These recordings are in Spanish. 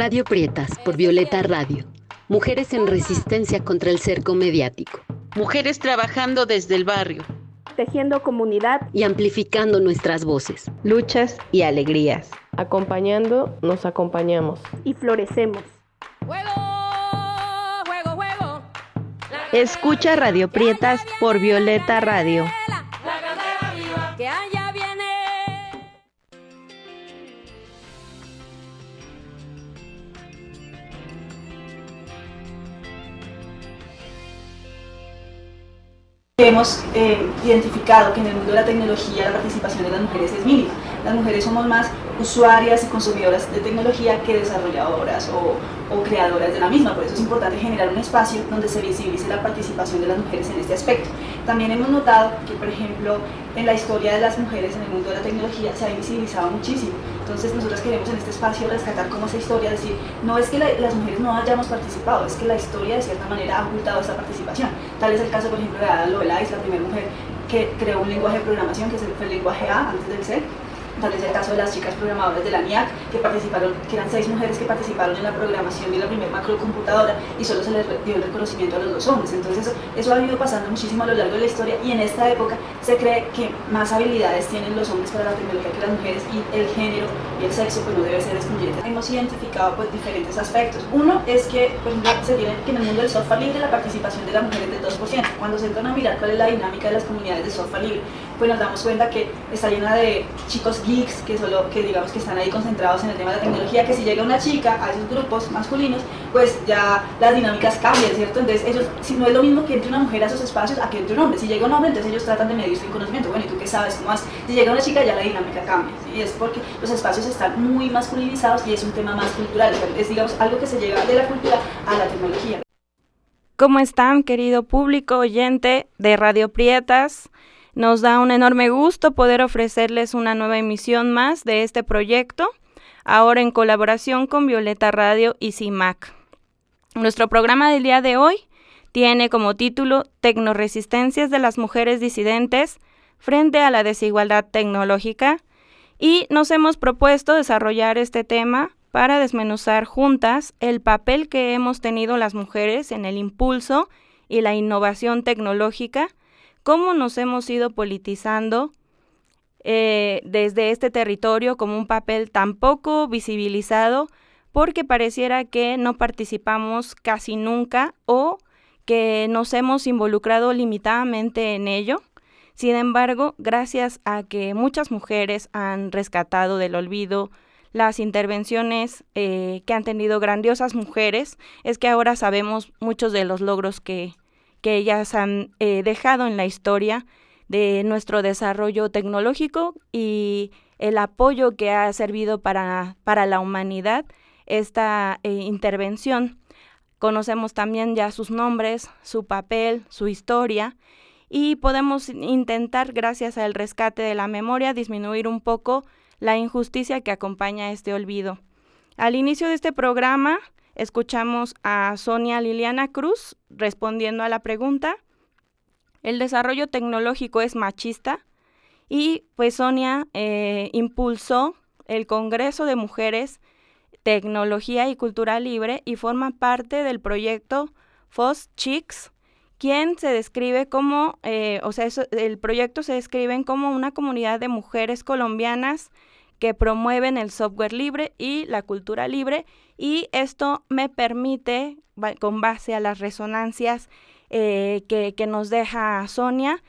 Radio Prietas por Violeta Radio. Mujeres en resistencia contra el cerco mediático. Mujeres trabajando desde el barrio. Tejiendo comunidad y amplificando nuestras voces. Luchas y alegrías. Acompañando, nos acompañamos. Y florecemos. Escucha Radio Prietas por Violeta Radio. Hemos identificado que en el mundo de la tecnología la participación de las mujeres es mínima. Las mujeres somos más usuarias y consumidoras de tecnología que desarrolladoras o creadoras de la misma. Por eso es importante generar un espacio donde se visibilice la participación de las mujeres en este aspecto. También hemos notado que, por ejemplo, en la historia de las mujeres en el mundo de la tecnología se ha invisibilizado muchísimo. Entonces nosotros queremos en este espacio rescatar como esa historia, decir, no es que las mujeres no hayamos participado, es que la historia de cierta manera ha ocultado esta participación. Tal es el caso, por ejemplo, de Ada Lovelace, la primera mujer que creó un lenguaje de programación que fue el lenguaje A antes del C. Tal es el caso de las chicas programadoras de la NIAC, que eran 6 mujeres que participaron en la programación de la primera macrocomputadora y solo se les dio el reconocimiento a los 2 hombres. Entonces eso ha ido pasando muchísimo a lo largo de la historia y en esta época se cree que más habilidades tienen los hombres para la tecnología que las mujeres y el género y el sexo pues no debe ser excluyente. Hemos identificado pues diferentes aspectos. Uno es que, por ejemplo, se tiene que en el mundo del software libre la participación de las mujeres es del 2%. Cuando se entran a mirar cuál es la dinámica de las comunidades de software libre, pues nos damos cuenta que está llena de chicos geeks que digamos que están ahí concentrados en el tema de la tecnología, que si llega una chica a esos grupos masculinos, pues ya las dinámicas cambian, ¿cierto? Entonces ellos, si no es lo mismo que entre una mujer a esos espacios a que entre un hombre. Si llega un hombre, entonces ellos tratan de medir su conocimiento. Bueno, ¿y tú qué sabes? ¿Cómo haces? Si llega una chica, ya la dinámica cambia, ¿sí? Es porque los espacios están muy masculinizados y es un tema más cultural, es digamos algo que se llega de la cultura a la tecnología. ¿Cómo están, querido público oyente de Radio Prietas? Nos da un enorme gusto poder ofrecerles una nueva emisión más de este proyecto, ahora en colaboración con Violeta Radio y CIMAC. Nuestro programa del día de hoy tiene como título Tecnoresistencias de las mujeres disidentes frente a la desigualdad tecnológica y nos hemos propuesto desarrollar este tema para desmenuzar juntas el papel que hemos tenido las mujeres en el impulso y la innovación tecnológica, cómo nos hemos ido politizando desde este territorio como un papel tan poco visibilizado porque pareciera que no participamos casi nunca o que nos hemos involucrado limitadamente en ello. Sin embargo, gracias a que muchas mujeres han rescatado del olvido las intervenciones que han tenido grandiosas mujeres, es que ahora sabemos muchos de los logros que ellas han dejado en la historia de nuestro desarrollo tecnológico y el apoyo que ha servido para la humanidad esta intervención. Conocemos también ya sus nombres, su papel, su historia y podemos intentar, gracias al rescate de la memoria, disminuir un poco la injusticia que acompaña este olvido. Al inicio de este programa escuchamos a Sonia Liliana Cruz respondiendo a la pregunta, ¿el desarrollo tecnológico es machista? Y pues Sonia impulsó el Congreso de Mujeres, Tecnología y Cultura Libre y forma parte del proyecto FOS Chicks, quien se describe como, el proyecto se describe como una comunidad de mujeres colombianas que promueven el software libre y la cultura libre, y esto me permite, con base a las resonancias que nos deja Sonia,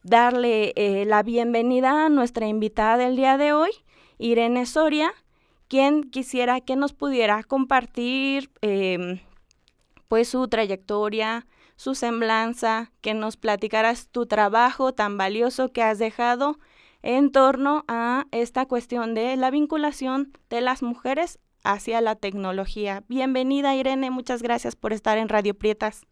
darle la bienvenida a nuestra invitada del día de hoy, Irene Soria, quien quisiera que nos pudiera compartir pues su trayectoria, su semblanza, que nos platicaras tu trabajo tan valioso que has dejado en torno a esta cuestión de la vinculación de las mujeres hacia la tecnología. Bienvenida, Irene, muchas gracias por estar en Radio Prietas.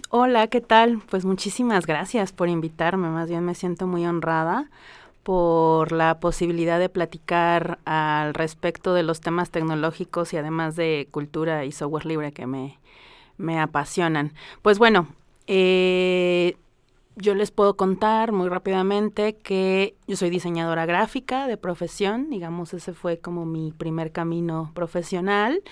Hola, ¿qué tal? Pues muchísimas gracias por invitarme, más bien me siento muy honrada por la posibilidad de platicar al respecto de los temas tecnológicos y además de cultura y software libre que me apasionan. Pues bueno, Yo les puedo contar muy rápidamente que yo soy diseñadora gráfica de profesión, digamos, ese fue como mi primer camino profesional.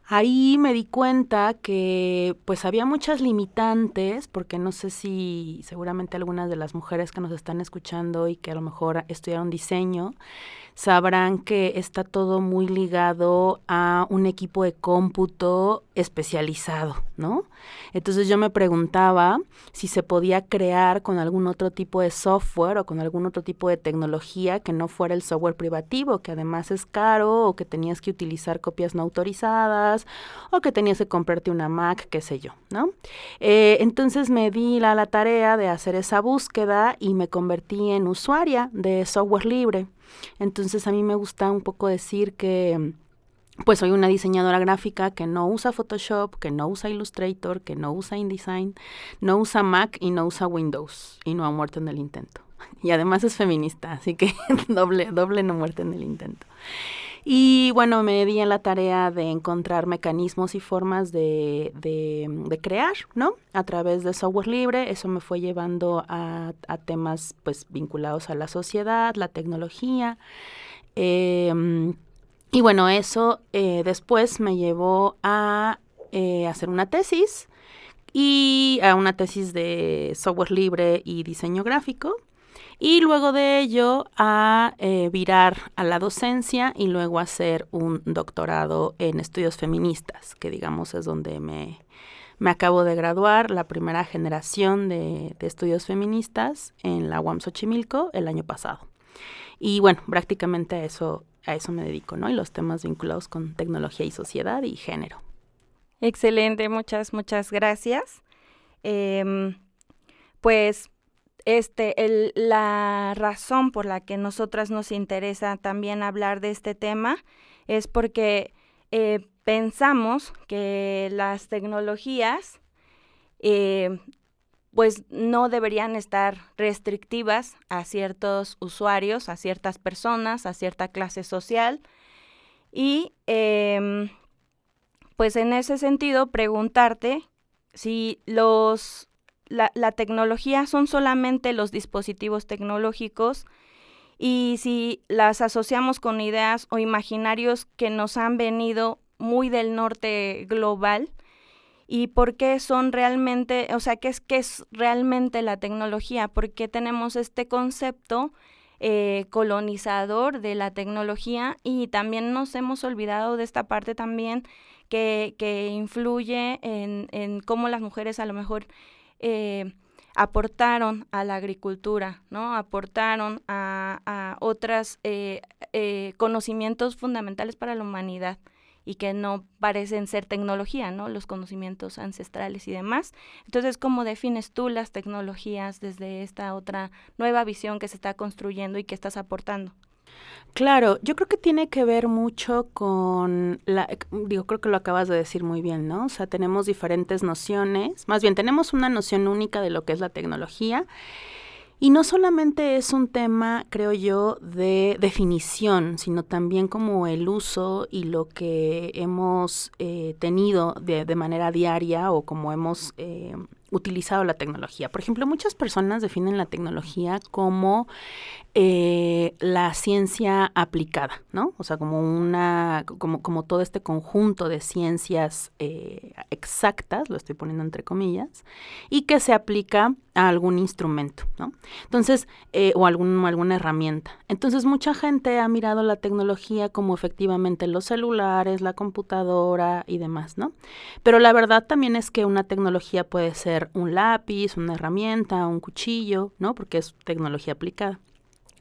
Ahí me di cuenta que pues había muchas limitantes, porque no sé si seguramente algunas de las mujeres que nos están escuchando y que a lo mejor estudiaron diseño, sabrán que está todo muy ligado a un equipo de cómputo especializado, ¿no? Entonces yo me preguntaba si se podía crear con algún otro tipo de software o con algún otro tipo de tecnología que no fuera el software privativo, que además es caro, o que tenías que utilizar copias no autorizadas, o que tenías que comprarte una Mac, qué sé yo, ¿no? Entonces me di la tarea de hacer esa búsqueda y me convertí en usuaria de software libre. Entonces a mí me gusta un poco decir que pues soy una diseñadora gráfica que no usa Photoshop, que no usa Illustrator, que no usa InDesign, no usa Mac y no usa Windows, y no ha muerto en el intento. Y además es feminista, así que doble no muerte en el intento. Y bueno, me di en la tarea de encontrar mecanismos y formas de crear, ¿no? A través de software libre. Eso me fue llevando a temas pues vinculados a la sociedad, la tecnología. Y bueno, eso después me llevó a hacer una tesis, y a una tesis de software libre y diseño gráfico. Y luego de ello a virar a la docencia y luego hacer un doctorado en estudios feministas, que digamos es donde me acabo de graduar, la primera generación de estudios feministas en la UAM Xochimilco el año pasado. Y bueno, prácticamente a eso me dedico, ¿no? Y los temas vinculados con tecnología y sociedad y género. Excelente, muchas gracias. Pues la razón por la que nosotras nos interesa también hablar de este tema es porque pensamos que las tecnologías pues no deberían estar restrictivas a ciertos usuarios, a ciertas personas, a cierta clase social. Y pues en ese sentido preguntarte si la tecnología son solamente los dispositivos tecnológicos, y si las asociamos con ideas o imaginarios que nos han venido muy del norte global, y por qué son realmente, o sea, qué es realmente la tecnología, por qué tenemos este concepto colonizador de la tecnología, y también nos hemos olvidado de esta parte también que influye en cómo las mujeres a lo mejor aportaron a la agricultura, ¿no? Aportaron a otros conocimientos fundamentales para la humanidad, y que no parecen ser tecnología, ¿no? Los conocimientos ancestrales y demás. Entonces, ¿cómo defines tú las tecnologías desde esta otra nueva visión que se está construyendo y que estás aportando? Claro, yo creo que tiene que ver mucho con creo que lo acabas de decir muy bien, ¿no? O sea, tenemos diferentes nociones, más bien tenemos una noción única de lo que es la tecnología, y no solamente es un tema, creo yo, de definición, sino también como el uso y lo que hemos tenido de manera diaria, o como hemos utilizado la tecnología. Por ejemplo, muchas personas definen la tecnología como la ciencia aplicada, ¿no? O sea, como todo este conjunto de ciencias exactas, lo estoy poniendo entre comillas, y que se aplica a algún instrumento, ¿no? Entonces, o alguna herramienta. Entonces, mucha gente ha mirado la tecnología como efectivamente los celulares, la computadora y demás, ¿no? Pero la verdad también es que una tecnología puede ser un lápiz, una herramienta, un cuchillo, ¿no? Porque es tecnología aplicada.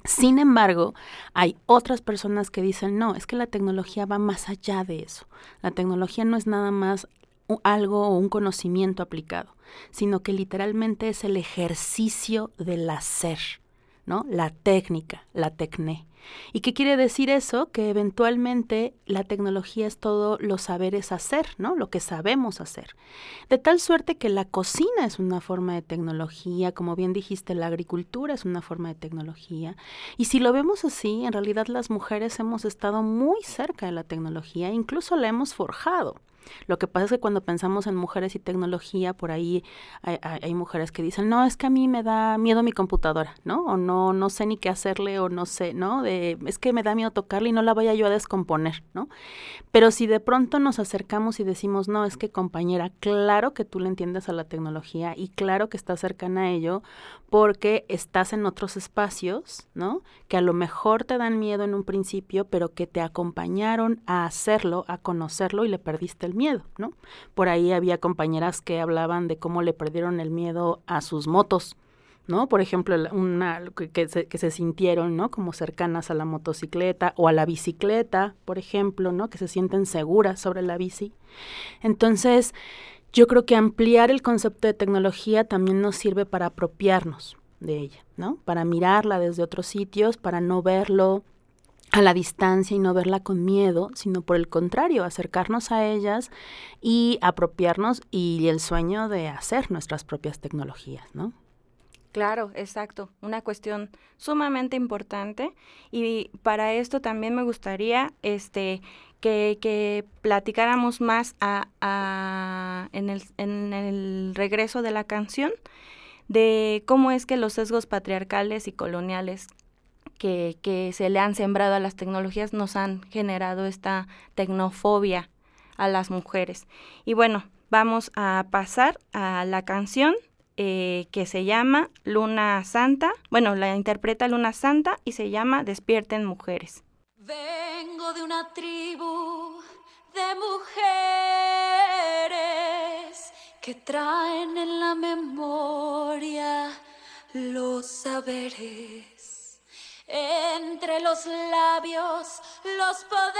Sin embargo, hay otras personas que dicen, no, es que la tecnología va más allá de eso. La tecnología no es nada más algo o un conocimiento aplicado, sino que literalmente es el ejercicio del hacer, ¿no? La técnica, la tecné. ¿Y qué quiere decir eso? Que eventualmente la tecnología es todo los saberes hacer, ¿no? Lo que sabemos hacer. De tal suerte que la cocina es una forma de tecnología, como bien dijiste, la agricultura es una forma de tecnología. Y si lo vemos así, en realidad las mujeres hemos estado muy cerca de la tecnología, incluso la hemos forjado. Lo que pasa es que cuando pensamos en mujeres y tecnología, por ahí hay mujeres que dicen, no, es que a mí me da miedo mi computadora, ¿no? O no sé ni qué hacerle, o no sé, ¿no? Es que me da miedo tocarla y no la vaya yo a descomponer, ¿no? Pero si de pronto nos acercamos y decimos, no, es que compañera, claro que tú le entiendes a la tecnología y claro que estás cercana a ello porque estás en otros espacios, ¿no? Que a lo mejor te dan miedo en un principio, pero que te acompañaron a hacerlo, a conocerlo y le perdiste el miedo, ¿no? Por ahí había compañeras que hablaban de cómo le perdieron el miedo a sus motos, ¿no? Por ejemplo, que se sintieron, ¿no? Como cercanas a la motocicleta o a la bicicleta, por ejemplo, ¿no? Que se sienten seguras sobre la bici. Entonces, yo creo que ampliar el concepto de tecnología también nos sirve para apropiarnos de ella, ¿no? Para mirarla desde otros sitios, para no verlo a la distancia y no verla con miedo, sino por el contrario, acercarnos a ellas y apropiarnos y el sueño de hacer nuestras propias tecnologías, ¿no? Claro, exacto. Una cuestión sumamente importante y para esto también me gustaría que platicáramos más en el regreso de la canción de cómo es que los sesgos patriarcales y coloniales que se le han sembrado a las tecnologías nos han generado esta tecnofobia a las mujeres. Y bueno, vamos a pasar a la canción que se llama Luna Santa. Bueno, la interpreta Luna Santa y se llama Despierten Mujeres. Vengo de una tribu de mujeres que traen en la memoria los saberes. Entre los labios, los poderes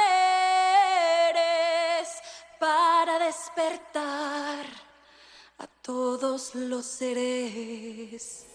para despertar a todos los seres.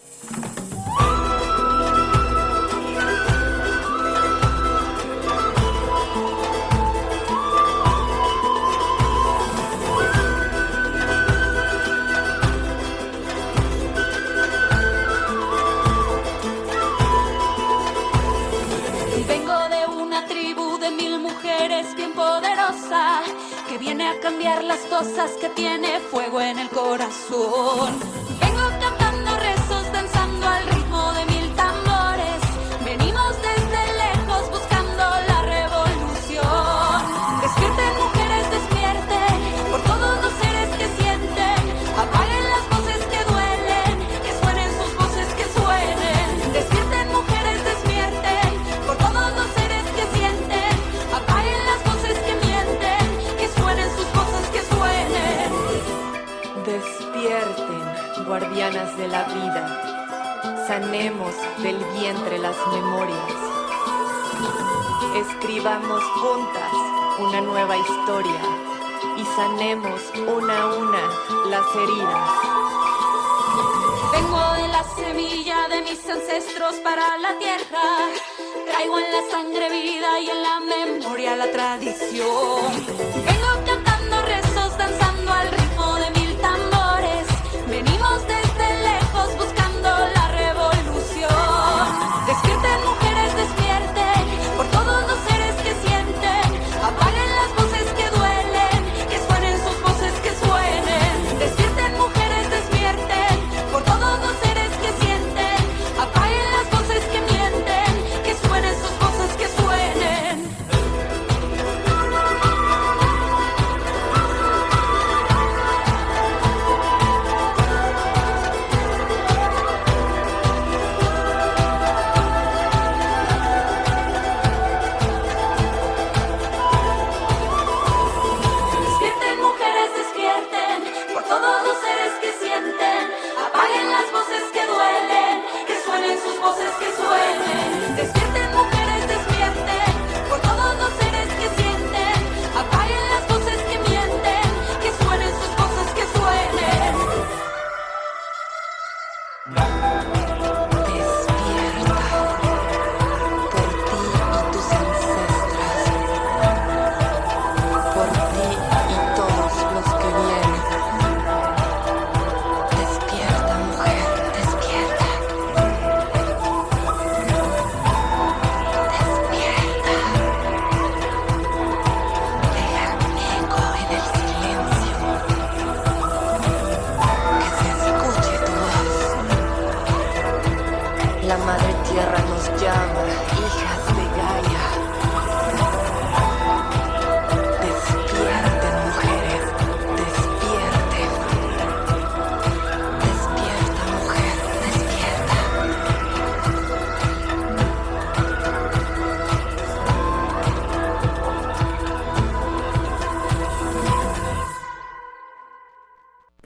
Bien poderosa, que viene a cambiar las cosas, que tiene fuego en el corazón. Vengo cantando rezos, danzando al ritmo de 1000 tambores. Venimos desde lejos buscando la revolución. Despierten mujeres, despierten por todos los seres que sienten. Apaguen las voces que duelen, que suenen sus voces, que suenen. Despierten mujeres, despierten por todos los seres que sienten. Apaguen las voces que mienten, que suenen sus voces, que suenen. Despierten, guardianas de la vida, sanemos del vientre las memorias. Escribamos juntas una nueva historia y sanemos una a una las heridas. Vengo de la semilla de mis ancestros para la tierra. Traigo en la sangre vida y en la memoria la tradición. Vengo cantando rezos, danzando al ritmo de 1000 tambores. Venimos desde lejos buscando la revolución. Despierten mujeres, despierten por todos los seres que sienten. Apaguen las voces que duelen, que suenen sus voces, que suenen. Despierten mujeres, despierten por todos los seres que sienten. Apaguen las voces que mienten, que suenen sus voces, que suenen.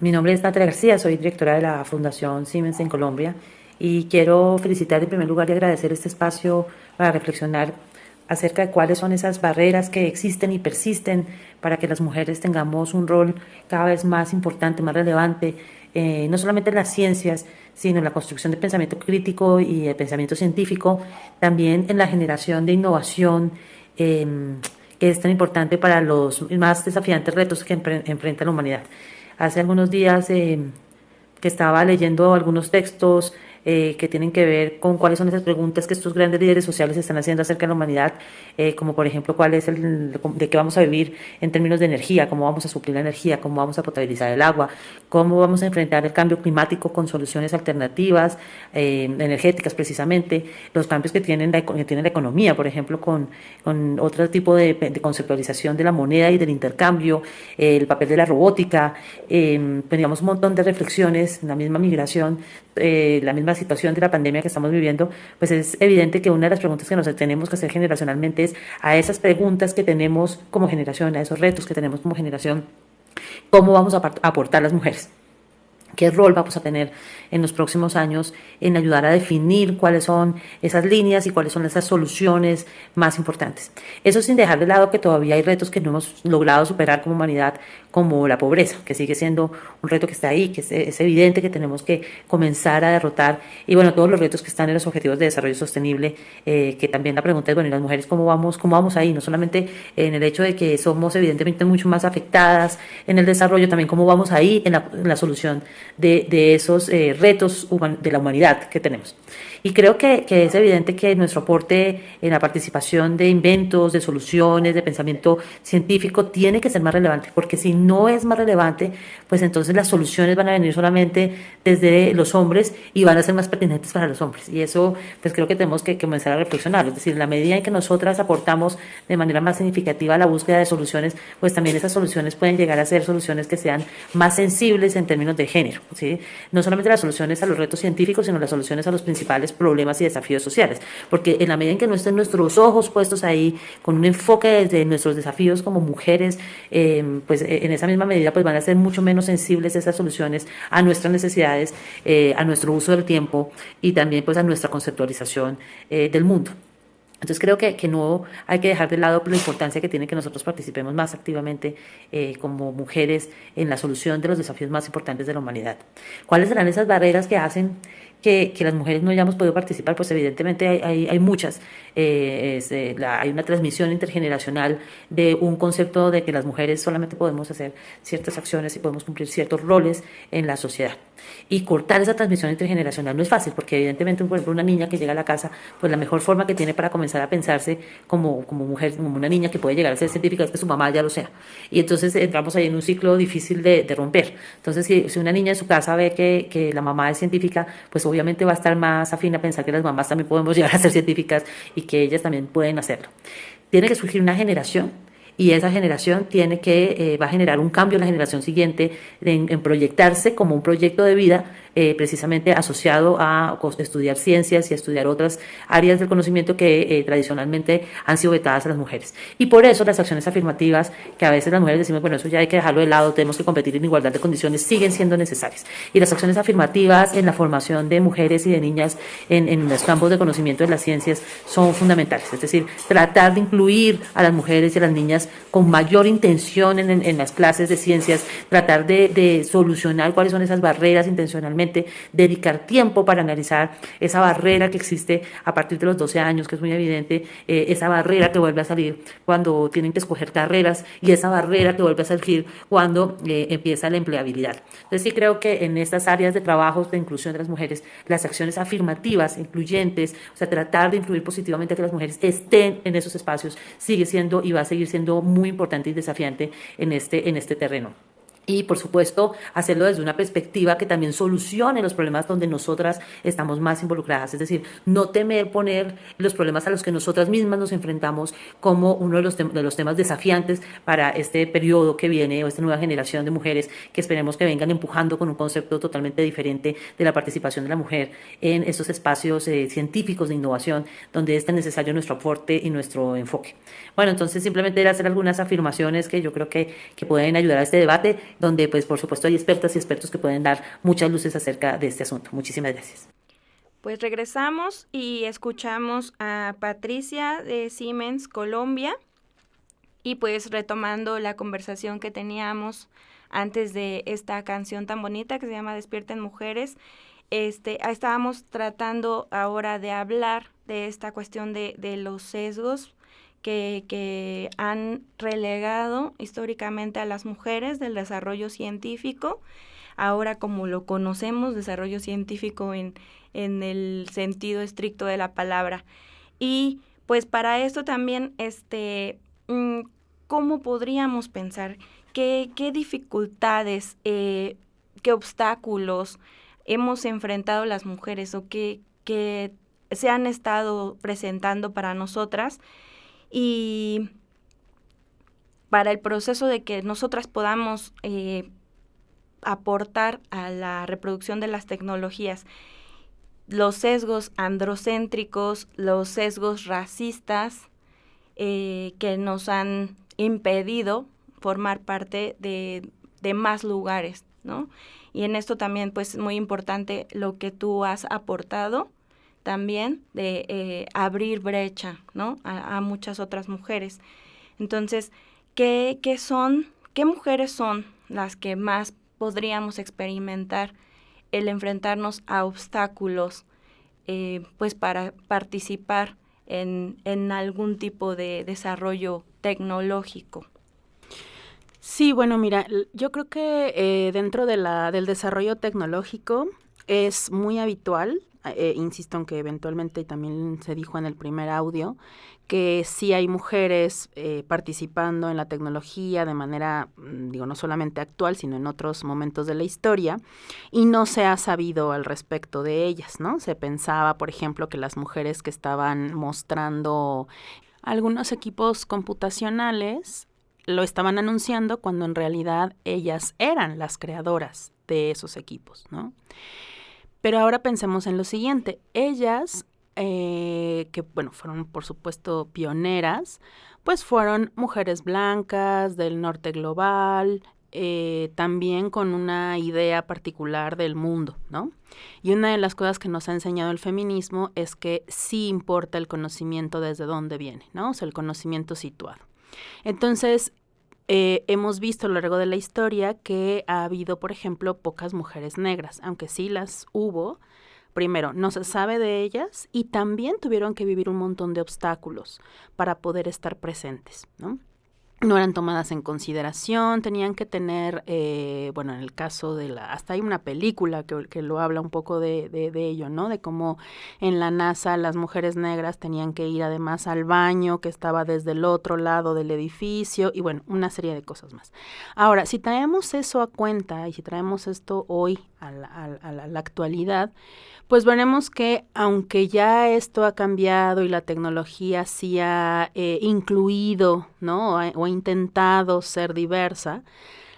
Mi nombre es Natalia García, soy directora de la Fundación Siemens en Colombia y quiero felicitar en primer lugar y agradecer este espacio para reflexionar acerca de cuáles son esas barreras que existen y persisten para que las mujeres tengamos un rol cada vez más importante, más relevante, no solamente en las ciencias, sino en la construcción de pensamiento crítico y de pensamiento científico, también en la generación de innovación, que es tan importante para los más desafiantes retos que enfrenta la humanidad. Hace algunos días que estaba leyendo algunos textos que tienen que ver con cuáles son esas preguntas que estos grandes líderes sociales están haciendo acerca de la humanidad, como por ejemplo de qué vamos a vivir en términos de energía, cómo vamos a suplir la energía, cómo vamos a potabilizar el agua, cómo vamos a enfrentar el cambio climático con soluciones alternativas, energéticas precisamente, los cambios que tiene la economía, por ejemplo, con otro tipo de conceptualización de la moneda y del intercambio, el papel de la robótica, teníamos un montón de reflexiones, la misma migración, la misma situación de la pandemia que estamos viviendo, pues es evidente que una de las preguntas que nos tenemos que hacer generacionalmente es a esas preguntas que tenemos como generación, a esos retos que tenemos como generación, ¿cómo vamos a aportar las mujeres? ¿Qué rol vamos a tener en los próximos años en ayudar a definir cuáles son esas líneas y cuáles son esas soluciones más importantes? Eso sin dejar de lado que todavía hay retos que no hemos logrado superar como humanidad, como la pobreza, que sigue siendo un reto que está ahí, que es evidente que tenemos que comenzar a derrotar, y bueno, todos los retos que están en los Objetivos de Desarrollo Sostenible, que también la pregunta es, bueno, ¿y las mujeres cómo vamos ahí? No solamente en el hecho de que somos evidentemente mucho más afectadas en el desarrollo, también cómo vamos ahí en la solución de esos retos de la humanidad que tenemos. Y creo que es evidente que nuestro aporte en la participación de inventos, de soluciones, de pensamiento científico tiene que ser más relevante, porque si no es más relevante, pues entonces las soluciones van a venir solamente desde los hombres y van a ser más pertinentes para los hombres. Y eso, pues creo que tenemos que comenzar a reflexionar. Es decir, en la medida en que nosotras aportamos de manera más significativa a la búsqueda de soluciones, pues también esas soluciones pueden llegar a ser soluciones que sean más sensibles en términos de género, ¿sí? No solamente las soluciones a los retos científicos, sino las soluciones a los principales problemas y desafíos sociales, porque en la medida en que no estén nuestros ojos puestos ahí con un enfoque desde nuestros desafíos como mujeres, pues en esa misma medida pues van a ser mucho menos sensibles esas soluciones a nuestras necesidades, a nuestro uso del tiempo y también pues a nuestra conceptualización del mundo. Entonces creo que no hay que dejar de lado la importancia que tiene que nosotros participemos más activamente como mujeres en la solución de los desafíos más importantes de la humanidad. ¿Cuáles serán esas barreras que hacen que las mujeres no hayamos podido participar? Pues evidentemente hay muchas. Hay una transmisión intergeneracional de un concepto de que las mujeres solamente podemos hacer ciertas acciones y podemos cumplir ciertos roles en la sociedad. Y cortar esa transmisión intergeneracional no es fácil, porque evidentemente, por ejemplo, una niña que llega a la casa, pues la mejor forma que tiene para comenzar a pensarse como mujer, como una niña que puede llegar a ser científica, es que su mamá ya lo sea. Y entonces entramos ahí en un ciclo difícil de romper. Entonces, si una niña en su casa ve que la mamá es científica, pues obviamente va a estar más afín a pensar que las mamás también podemos llegar a ser científicas y que ellas también pueden hacerlo. Tiene que surgir una generación, y esa generación va a generar un cambio en la generación siguiente en proyectarse como un proyecto de vida precisamente asociado a estudiar ciencias y a estudiar otras áreas del conocimiento que tradicionalmente han sido vetadas a las mujeres. Y por eso las acciones afirmativas, que a veces las mujeres decimos, bueno, eso ya hay que dejarlo de lado, tenemos que competir en igualdad de condiciones, siguen siendo necesarias. Y las acciones afirmativas en la formación de mujeres y de niñas en los campos de conocimiento de las ciencias son fundamentales. Es decir, tratar de incluir a las mujeres y a las niñas con mayor intención en las clases de ciencias, tratar de solucionar cuáles son esas barreras intencionalmente, dedicar tiempo para analizar esa barrera que existe a partir de los 12 años, que es muy evidente, esa barrera que vuelve a salir cuando tienen que escoger carreras y esa barrera que vuelve a surgir cuando empieza la empleabilidad. Entonces sí creo que en estas áreas de trabajo de inclusión de las mujeres, las acciones afirmativas, incluyentes, o sea, tratar de influir positivamente a que las mujeres estén en esos espacios, sigue siendo y va a seguir siendo muy importante y desafiante en este terreno. Y, por supuesto, hacerlo desde una perspectiva que también solucione los problemas donde nosotras estamos más involucradas. Es decir, no temer poner los problemas a los que nosotras mismas nos enfrentamos como uno de los temas desafiantes para este periodo que viene o esta nueva generación de mujeres que esperemos que vengan empujando con un concepto totalmente diferente de la participación de la mujer en estos espacios científicos de innovación donde es tan necesario nuestro aporte y nuestro enfoque. Bueno, entonces simplemente era hacer algunas afirmaciones que yo creo que pueden ayudar a este debate. donde pues por supuesto hay expertas y expertos que pueden dar muchas luces acerca de este asunto. Muchísimas gracias. Pues regresamos y escuchamos a Patricia de Siemens Colombia y pues retomando la conversación que teníamos antes de esta canción tan bonita que se llama Despierten Mujeres, estábamos tratando ahora de hablar de esta cuestión de los sesgos que han relegado históricamente a las mujeres del desarrollo científico, ahora como lo conocemos, desarrollo científico en el sentido estricto de la palabra. Y pues para esto también, ¿cómo podríamos pensar? ¿Qué dificultades, qué obstáculos hemos enfrentado las mujeres o que se han estado presentando para nosotras y para el proceso de que nosotras podamos aportar a la reproducción de las tecnologías? Los sesgos androcéntricos, los sesgos racistas que nos han impedido formar parte de más lugares, ¿no? Y en esto también, pues, es muy importante lo que tú has aportado también de abrir brecha, ¿no? A muchas otras mujeres. Entonces, ¿qué mujeres son las que más podríamos experimentar el enfrentarnos a obstáculos, pues para participar en algún tipo de desarrollo tecnológico? Sí, bueno, mira, yo creo que dentro del desarrollo tecnológico es muy habitual, insisto en que eventualmente también se dijo en el primer audio, que sí hay mujeres participando en la tecnología de manera, no solamente actual, sino en otros momentos de la historia, y no se ha sabido al respecto de ellas, ¿no? Se pensaba, por ejemplo, que las mujeres que estaban mostrando algunos equipos computacionales lo estaban anunciando cuando en realidad ellas eran las creadoras de esos equipos, ¿no? Pero ahora pensemos en lo siguiente. Ellas, que bueno, fueron por supuesto pioneras, pues fueron mujeres blancas del norte global, también con una idea particular del mundo, ¿no? Y una de las cosas que nos ha enseñado el feminismo es que sí importa el conocimiento desde dónde viene, ¿no? O sea, el conocimiento situado. Entonces, hemos visto a lo largo de la historia que ha habido, por ejemplo, pocas mujeres negras, aunque sí las hubo. Primero, no se sabe de ellas y también tuvieron que vivir un montón de obstáculos para poder estar presentes, ¿no? No eran tomadas en consideración, tenían que tener, bueno, en el caso de hasta hay una película que lo habla un poco de ello, ¿no? De cómo en la NASA las mujeres negras tenían que ir además al baño que estaba desde el otro lado del edificio y bueno, una serie de cosas más. Ahora, si traemos eso a cuenta y si traemos esto hoy a la actualidad, pues veremos que aunque ya esto ha cambiado y la tecnología sí ha incluido, ¿no? O ha intentado ser diversa,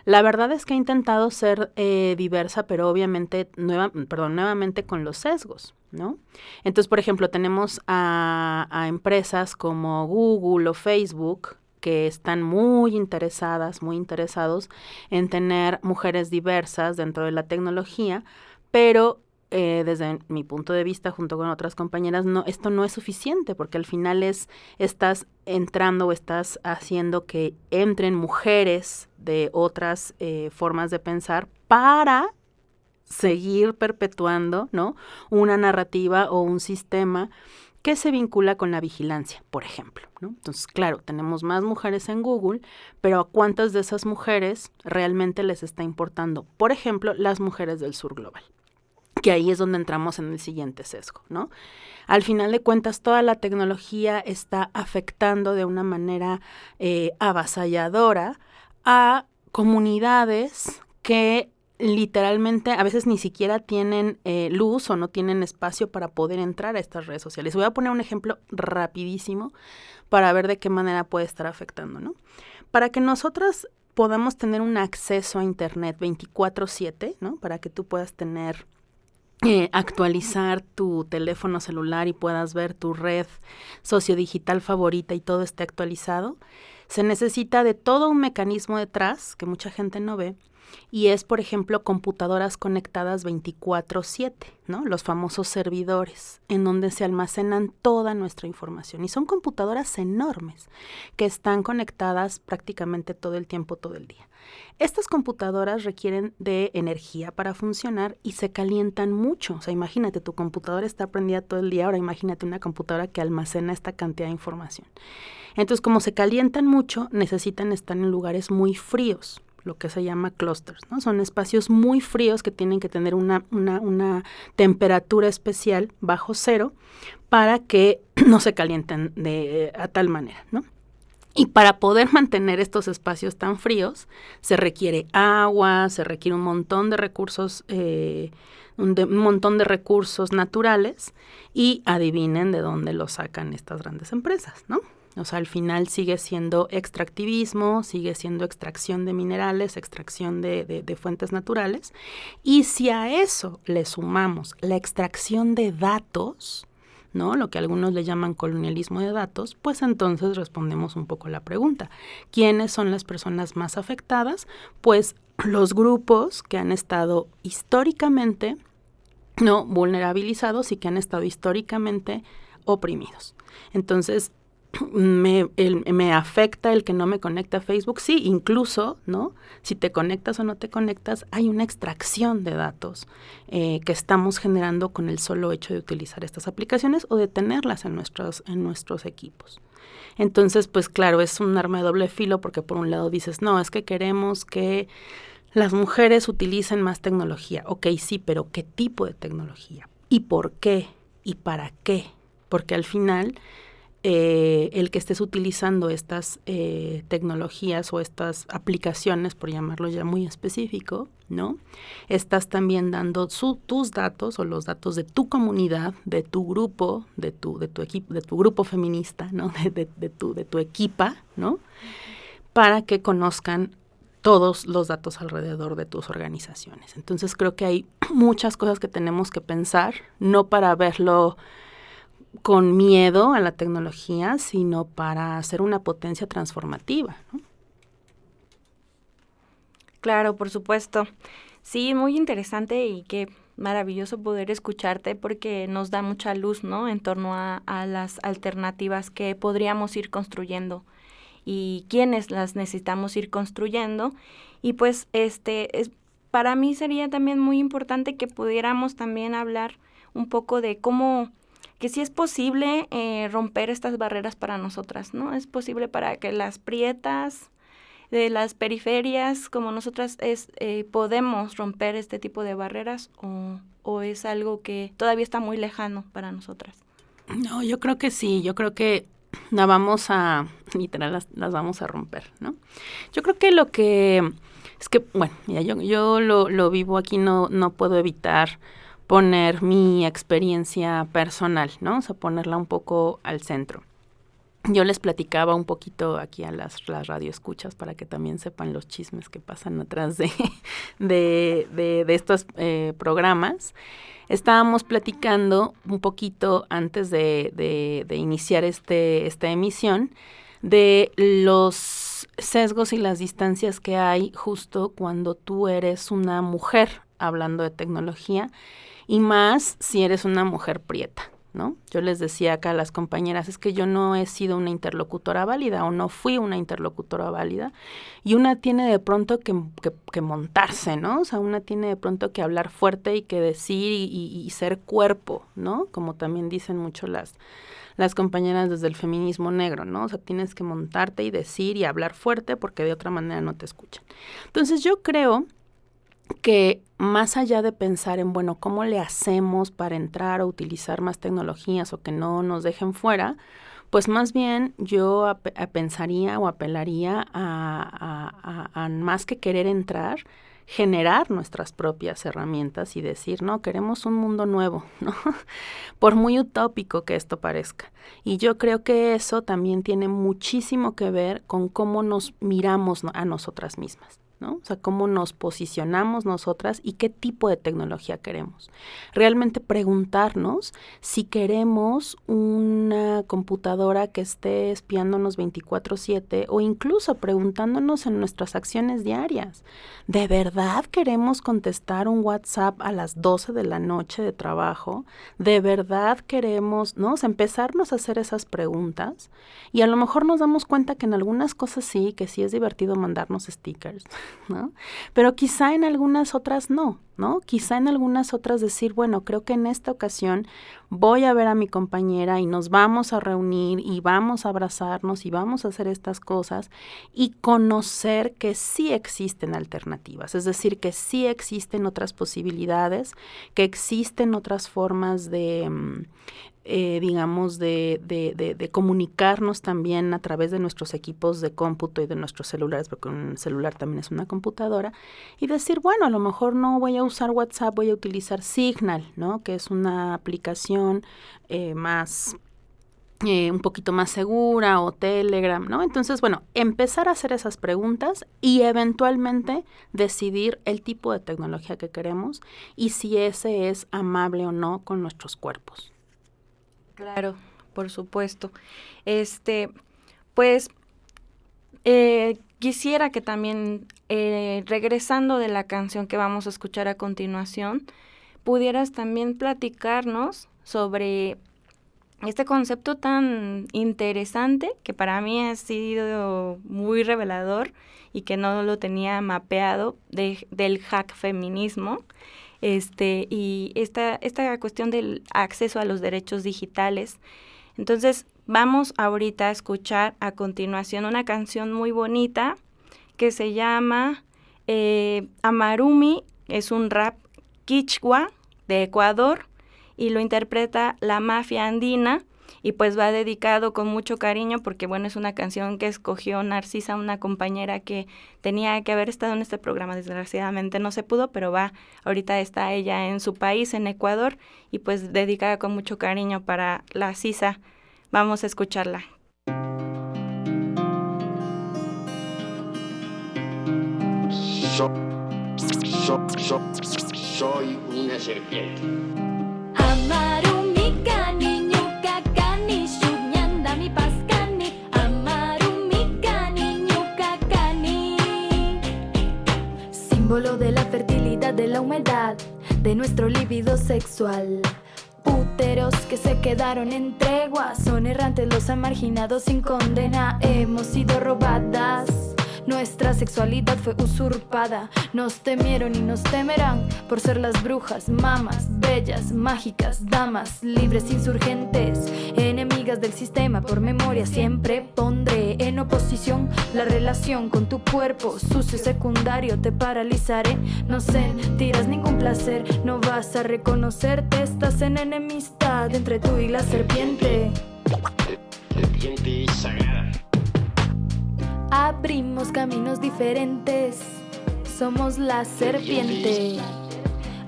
la verdad es que ha intentado ser diversa, pero obviamente nuevamente con los sesgos, ¿no? Entonces, por ejemplo, tenemos a empresas como Google o Facebook que están muy interesados en tener mujeres diversas dentro de la tecnología, pero desde mi punto de vista, junto con otras compañeras, esto no es suficiente, porque al final estás entrando o estás haciendo que entren mujeres de otras formas de pensar para seguir perpetuando, ¿no? Una narrativa o un sistema que se vincula con la vigilancia, por ejemplo, ¿no? Entonces, claro, tenemos más mujeres en Google, pero ¿a cuántas de esas mujeres realmente les está importando? Por ejemplo, las mujeres del sur global, que ahí es donde entramos en el siguiente sesgo, ¿no? Al final de cuentas, toda la tecnología está afectando de una manera avasalladora a comunidades que literalmente a veces ni siquiera tienen luz o no tienen espacio para poder entrar a estas redes sociales. Voy a poner un ejemplo rapidísimo para ver de qué manera puede estar afectando, ¿no? Para que nosotras podamos tener un acceso a Internet 24/7, ¿no? Para que tú puedas tener actualizar tu teléfono celular y puedas ver tu red sociodigital favorita y todo esté actualizado, se necesita de todo un mecanismo detrás que mucha gente no ve, y es, por ejemplo, computadoras conectadas 24/7, ¿no? Los famosos servidores, en donde se almacenan toda nuestra información. Y son computadoras enormes que están conectadas prácticamente todo el tiempo, todo el día. Estas computadoras requieren de energía para funcionar y se calientan mucho. O sea, imagínate, tu computadora está prendida todo el día, ahora imagínate una computadora que almacena esta cantidad de información. Entonces, como se calientan mucho, necesitan estar en lugares muy fríos, lo que se llama clusters, ¿no? Son espacios muy fríos que tienen que tener una temperatura especial bajo cero para que no se calienten a tal manera, ¿no? Y para poder mantener estos espacios tan fríos, se requiere agua, se requiere un montón de recursos, naturales, y adivinen de dónde lo sacan estas grandes empresas, ¿no? O sea, al final sigue siendo extractivismo, sigue siendo extracción de minerales, extracción de fuentes naturales. Y si a eso le sumamos la extracción de datos, ¿no? Lo que algunos le llaman colonialismo de datos, pues entonces respondemos un poco la pregunta. ¿Quiénes son las personas más afectadas? Pues los grupos que han estado históricamente no vulnerabilizados y que han estado históricamente oprimidos. Entonces, me afecta el que no me conecte a Facebook, sí, incluso, ¿no? Si te conectas o no te conectas, hay una extracción de datos que estamos generando con el solo hecho de utilizar estas aplicaciones o de tenerlas en nuestros equipos. Entonces, pues claro, es un arma de doble filo, porque por un lado dices, no, es que queremos que las mujeres utilicen más tecnología. Ok, sí, pero ¿qué tipo de tecnología? ¿Y por qué? ¿Y para qué? Porque al final el que estés utilizando estas tecnologías o estas aplicaciones, por llamarlo ya muy específico, ¿no? Estás también dando tus datos o los datos de tu comunidad, de tu grupo, de tu equipo, de tu grupo feminista, ¿no? De tu equipa, ¿no? Para que conozcan todos los datos alrededor de tus organizaciones. Entonces creo que hay muchas cosas que tenemos que pensar, no para verlo con miedo a la tecnología, sino para hacer una potencia transformativa, ¿no? Claro, por supuesto. Sí, muy interesante y qué maravilloso poder escucharte, porque nos da mucha luz, ¿no? En torno a las alternativas que podríamos ir construyendo y quiénes las necesitamos ir construyendo. Y pues para mí sería también muy importante que pudiéramos también hablar un poco de cómo, que sí es posible romper estas barreras para nosotras, ¿no? Es posible para que las prietas de las periferias como nosotras podemos romper este tipo de barreras, o es algo que todavía está muy lejano para nosotras. No, yo creo que sí, yo creo que las vamos a romper, ¿no? Yo creo que lo que es que, bueno, ya yo lo vivo aquí, no puedo evitar poner mi experiencia personal, ¿no? O sea, ponerla un poco al centro. Yo les platicaba un poquito aquí a las radioescuchas para que también sepan los chismes que pasan atrás de estos programas. Estábamos platicando un poquito antes de iniciar esta emisión de los sesgos y las distancias que hay justo cuando tú eres una mujer hablando de tecnología, y más si eres una mujer prieta, ¿no? Yo les decía acá a las compañeras, es que yo no he sido una interlocutora válida o no fui una interlocutora válida, y una tiene de pronto que montarse, ¿no? O sea, una tiene de pronto que hablar fuerte y que decir y ser cuerpo, ¿no? Como también dicen mucho las compañeras desde el feminismo negro, ¿no? O sea, tienes que montarte y decir y hablar fuerte porque de otra manera no te escuchan. Entonces yo creo que más allá de pensar en, bueno, ¿cómo le hacemos para entrar o utilizar más tecnologías o que no nos dejen fuera? Pues más bien yo pensaría o apelaría a más que querer entrar, generar nuestras propias herramientas y decir, no, queremos un mundo nuevo, ¿no? Por muy utópico que esto parezca. Y yo creo que eso también tiene muchísimo que ver con cómo nos miramos a nosotras mismas, ¿no? O sea, cómo nos posicionamos nosotras y qué tipo de tecnología queremos. Realmente preguntarnos si queremos una computadora que esté espiándonos 24/7 o incluso preguntándonos en nuestras acciones diarias. ¿De verdad queremos contestar un WhatsApp a las 12 de la noche de trabajo? ¿De verdad queremos, ¿no? O sea, empezarnos a hacer esas preguntas y a lo mejor nos damos cuenta que en algunas cosas sí, que sí es divertido mandarnos stickers, ¿no? Pero quizá en algunas otras no, ¿no? Quizá en algunas otras decir, bueno, creo que en esta ocasión voy a ver a mi compañera y nos vamos a reunir y vamos a abrazarnos y vamos a hacer estas cosas y conocer que sí existen alternativas, es decir, que sí existen otras posibilidades, que existen otras formas de digamos, de comunicarnos también a través de nuestros equipos de cómputo y de nuestros celulares, porque un celular también es una computadora, y decir, bueno, a lo mejor no voy a usar WhatsApp, voy a utilizar Signal, ¿no? Que es una aplicación más un poquito más segura, o Telegram, ¿no? Entonces, bueno, empezar a hacer esas preguntas y eventualmente decidir el tipo de tecnología que queremos y si ese es amable o no con nuestros cuerpos. Claro, por supuesto. Pues quisiera que también, regresando de la canción que vamos a escuchar a continuación, pudieras también platicarnos sobre este concepto tan interesante que para mí ha sido muy revelador y que no lo tenía mapeado del hack feminismo. Y esta cuestión del acceso a los derechos digitales. Entonces, vamos ahorita a escuchar a continuación una canción muy bonita que se llama Amarumi, es un rap quichua de Ecuador y lo interpreta La Mafia Andina. Y pues va dedicado con mucho cariño porque, bueno, es una canción que escogió Narcisa, una compañera que tenía que haber estado en este programa. Desgraciadamente no se pudo, pero ahorita está ella en su país, en Ecuador, y pues dedicada con mucho cariño para la Sisa. Vamos a escucharla. Soy una serpiente. Símbolo de la fertilidad, de la humedad, de nuestro líbido sexual. Úteros que se quedaron en tregua, son errantes los marginados sin condena. Hemos sido robadas, nuestra sexualidad fue usurpada. Nos temieron y nos temerán por ser las brujas, mamas, bellas, mágicas, damas, libres, insurgentes, enemigas del sistema. Por memoria siempre pondré en oposición la relación con tu cuerpo sucio secundario. Te paralizaré, no sentirás ningún placer, no vas a reconocerte. Estás en enemistad entre tú y la serpiente. Serpiente sagrada. Abrimos caminos diferentes, somos la serpiente.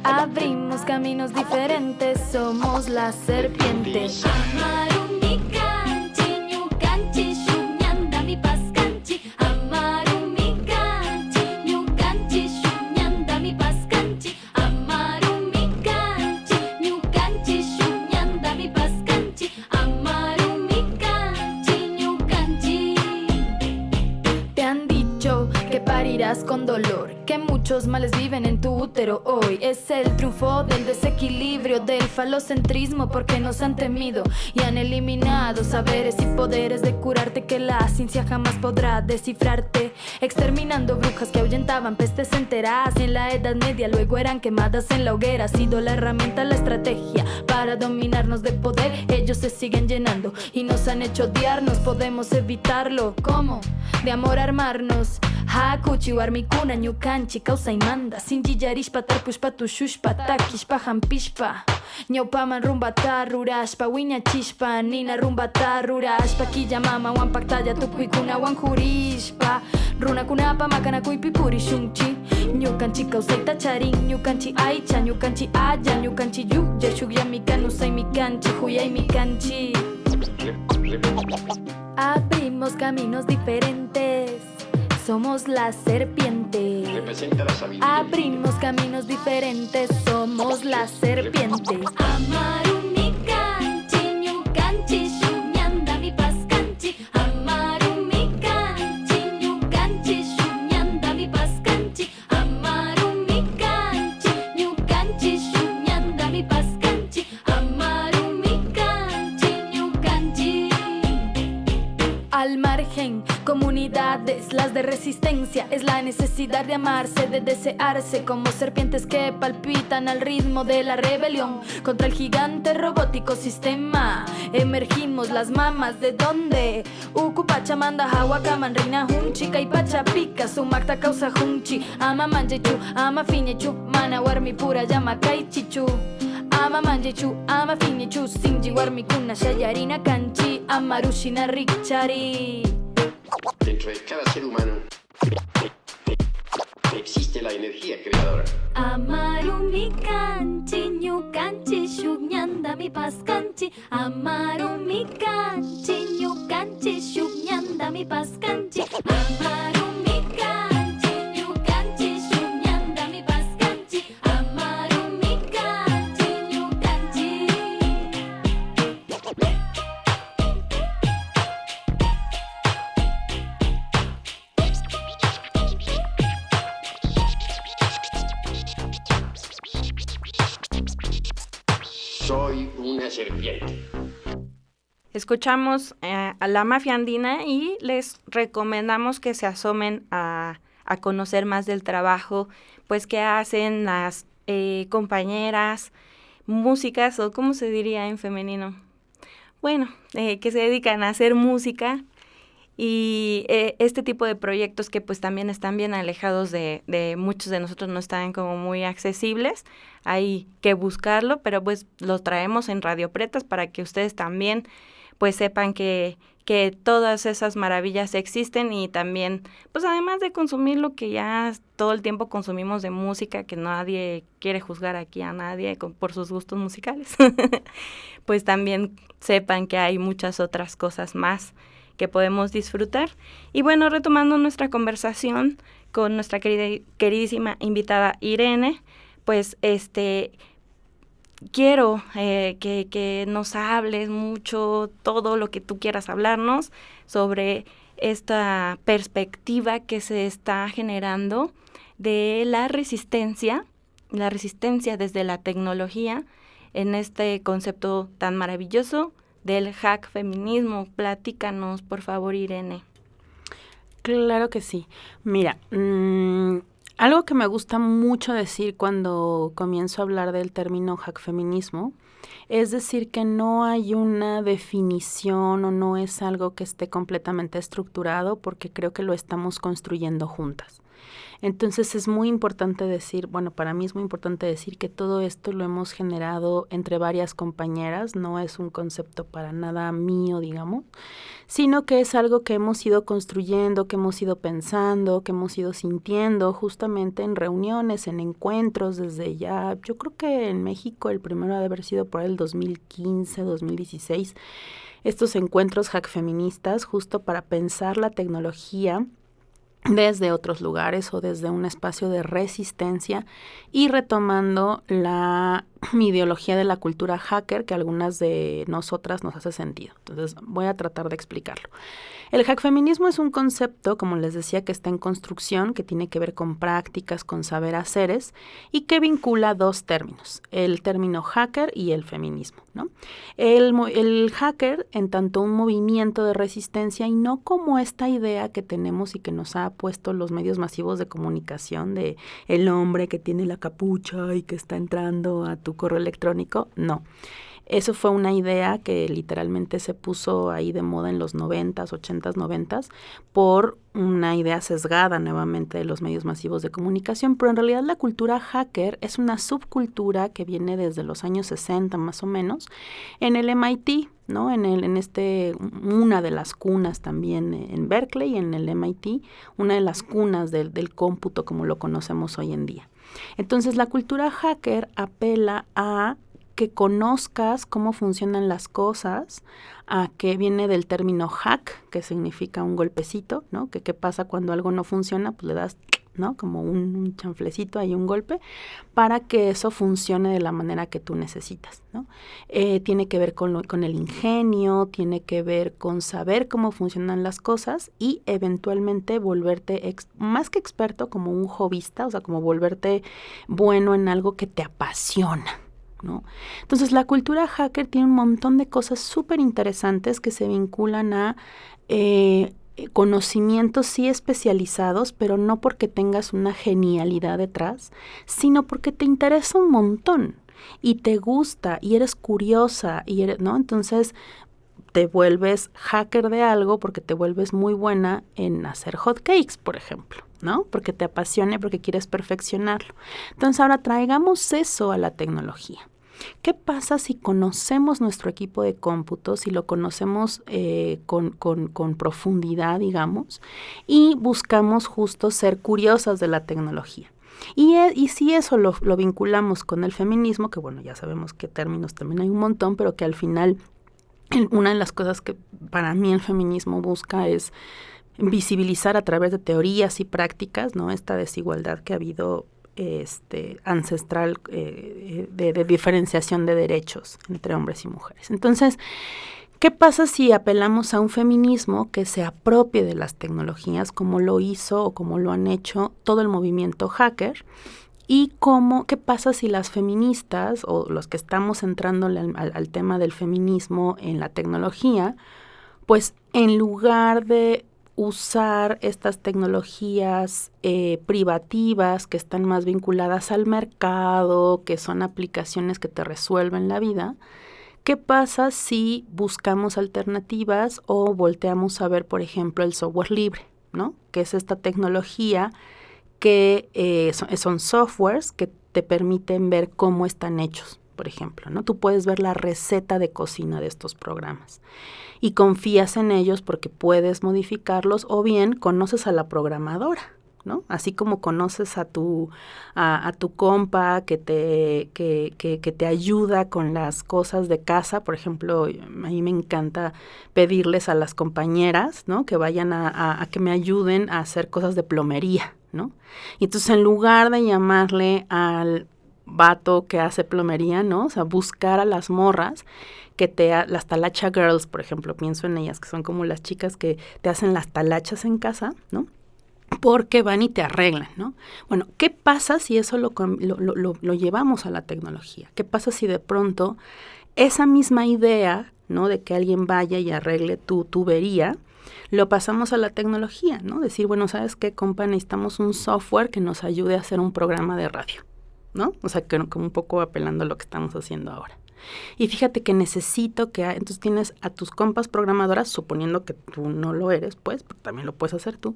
Abrimos caminos diferentes, somos la serpiente. Con dolor, que muchos males viven en tu útero hoy. Es el triunfo del desequilibrio, del falocentrismo, porque nos han temido y han eliminado saberes y poderes de curarte que la ciencia jamás podrá descifrarte. Exterminando brujas que ahuyentaban pestes enteras en la Edad Media, luego eran quemadas en la hoguera. Ha sido la herramienta, la estrategia para dominarnos de poder. Ellos se siguen llenando y nos han hecho odiarnos. Podemos evitarlo, ¿cómo? De amor armarnos. Hakuchi warmikuna ñukanchi causa y manda sinchi yarishpa tarpushpa tushushpa takishpa hampishpa ñawpaman rumbata rurashpa wiñachishpa nina rumbata rurashpa killamama wanpaktalla tukuykunawan jurishpa runakunapa makanakuypi purishunchi ñukanchi kausayta charin ñukanchi aycha ñukanchi aya ñukanchi yuklla shukyami kanusaymi kanchi huyaymi kanchi. Abrimos caminos diferentes, somos la serpiente. representa la sabiduría. Abrimos caminos diferentes, somos la serpiente. Amarumi kanchi, ñu kanchi, shunyanda mi pascanchi. Amarumi kanchi, ñu kanchi, shunyanda mi pascanchi. Amarumi kanchi, ñu kanchi, shunyanda mi pascanchi. Amarumi kanchi, ñu kanchi. Al margen, comunidades, las de resistencia, es la necesidad de amarse, de desearse, como serpientes que palpitan al ritmo de la rebelión contra el gigante robótico sistema. Emergimos las mamas de donde Pachamanda, Hawakaman, Reina Hunchi, Kaipacha, Pica, Sumakta, Causa Hunchi, Ama Manjechu, Ama Finechu, Mana Warmi Pura, Llama Kaichichu. Ama Manjechu, Ama Finechu, Sinji Warmi Kuna, Shayarina Kanchi, Amarushina Rikchari. Dentro de cada ser humano existe la energía creadora. Amarumi kanchi, ñu kanchi, shunyanda mi pascanchi. Amarumi kanchi, ñu kanchi, shunyanda mi pascanchi. Amarumi kanchi, ñu kanchi, shunyanda mi pascanchi. Amarumi kanchi, ñu kanchi. Soy una serpiente. Escuchamos a La Mafia Andina y les recomendamos que se asomen a conocer más del trabajo pues que hacen las compañeras, músicas, o ¿cómo se diría en femenino? Bueno, que se dedican a hacer música y este tipo de proyectos que pues también están bien alejados de muchos de nosotros, no están como muy accesibles. Hay que buscarlo, pero pues los traemos en Radio Prietas para que ustedes también pues sepan que todas esas maravillas existen, y también pues además de consumir lo que ya todo el tiempo consumimos de música, que nadie quiere juzgar aquí a nadie por sus gustos musicales, pues también sepan que hay muchas otras cosas más que podemos disfrutar. Y bueno, retomando nuestra conversación con nuestra queridísima invitada Irene, pues quiero que nos hables mucho, todo lo que tú quieras hablarnos sobre esta perspectiva que se está generando de la resistencia desde la tecnología en este concepto tan maravilloso del hack feminismo. Platícanos, por favor, Irene. Claro que sí. Mira, algo que me gusta mucho decir cuando comienzo a hablar del término hack feminismo es decir que no hay una definición o no es algo que esté completamente estructurado, porque creo que lo estamos construyendo juntas. Entonces es muy importante decir, bueno, para mí es muy importante decir que todo esto lo hemos generado entre varias compañeras, no es un concepto para nada mío, digamos, sino que es algo que hemos ido construyendo, que hemos ido pensando, que hemos ido sintiendo justamente en reuniones, en encuentros, desde ya, yo creo que en México el primero ha de haber sido por el 2015, 2016, estos encuentros hack feministas justo para pensar la tecnología desde otros lugares o desde un espacio de resistencia y retomando mi ideología de la cultura hacker que a algunas de nosotras nos hace sentido. Entonces voy a tratar de explicarlo. El hack feminismo es un concepto, como les decía, que está en construcción, que tiene que ver con prácticas, con saber haceres y que vincula dos términos, el término hacker y el feminismo, ¿no? El hacker en tanto un movimiento de resistencia y no como esta idea que tenemos y que nos ha puesto los medios masivos de comunicación de el hombre que tiene la capucha y que está entrando a tu correo electrónico, no. Eso fue una idea que literalmente se puso ahí de moda en los 90s, 80s, 90s, por una idea sesgada nuevamente de los medios masivos de comunicación, pero en realidad la cultura hacker es una subcultura que viene desde los años 60 más o menos, en el MIT, ¿no? Una de las cunas también en Berkeley, en el MIT, una de las cunas del cómputo como lo conocemos hoy en día. Entonces la cultura hacker apela a que conozcas cómo funcionan las cosas, a que viene del término hack, que significa un golpecito, ¿no? Que qué pasa cuando algo no funciona, pues le das ¿no? Como un chanflecito, hay un golpe, para que eso funcione de la manera que tú necesitas, ¿no? Tiene que ver con el ingenio, tiene que ver con saber cómo funcionan las cosas y eventualmente volverte, más que experto, como un hobbyista, o sea, como volverte bueno en algo que te apasiona, ¿no? Entonces, la cultura hacker tiene un montón de cosas súper interesantes que se vinculan a conocimientos sí especializados, pero no porque tengas una genialidad detrás, sino porque te interesa un montón y te gusta y eres curiosa, ¿no? Entonces te vuelves hacker de algo porque te vuelves muy buena en hacer hot cakes, por ejemplo, ¿no? Porque te apasiona y porque quieres perfeccionarlo. Entonces ahora traigamos eso a la tecnología. ¿Qué pasa si conocemos nuestro equipo de cómputo, si lo conocemos con profundidad, digamos, y buscamos justo ser curiosas de la tecnología? Y si eso lo vinculamos con el feminismo, que bueno, ya sabemos que términos también hay un montón, pero que al final una de las cosas que para mí el feminismo busca es visibilizar a través de teorías y prácticas, ¿no? Esta desigualdad que ha habido ancestral de diferenciación de derechos entre hombres y mujeres. Entonces, ¿qué pasa si apelamos a un feminismo que se apropie de las tecnologías como lo hizo o como lo han hecho todo el movimiento hacker? ¿Y qué pasa si las feministas o los que estamos entrando al tema del feminismo en la tecnología, pues en lugar de usar estas tecnologías privativas que están más vinculadas al mercado, que son aplicaciones que te resuelven la vida, ¿qué pasa si buscamos alternativas o volteamos a ver, por ejemplo, el software libre, ¿no? Que es esta tecnología que son softwares que te permiten ver cómo están hechos, por ejemplo, ¿no? Tú puedes ver la receta de cocina de estos programas y confías en ellos porque puedes modificarlos, o bien conoces a la programadora, ¿no? Así como conoces a tu compa que te ayuda con las cosas de casa. Por ejemplo, a mí me encanta pedirles a las compañeras, ¿no? Que vayan a que me ayuden a hacer cosas de plomería, ¿no? Y entonces, en lugar de llamarle al vato que hace plomería, ¿no? O sea, buscar a las morras las talacha girls, por ejemplo, pienso en ellas, que son como las chicas que te hacen las talachas en casa, ¿no? Porque van y te arreglan, ¿no? Bueno, ¿qué pasa si eso lo llevamos a la tecnología? ¿Qué pasa si de pronto esa misma idea, ¿no? De que alguien vaya y arregle tu tubería, lo pasamos a la tecnología, ¿no? Decir, bueno, ¿sabes qué, compa? Necesitamos un software que nos ayude a hacer un programa de radio, ¿no? O sea, que como un poco apelando a lo que estamos haciendo ahora. Y fíjate que necesito entonces tienes a tus compas programadoras, suponiendo que tú no lo eres, pues, pero también lo puedes hacer tú.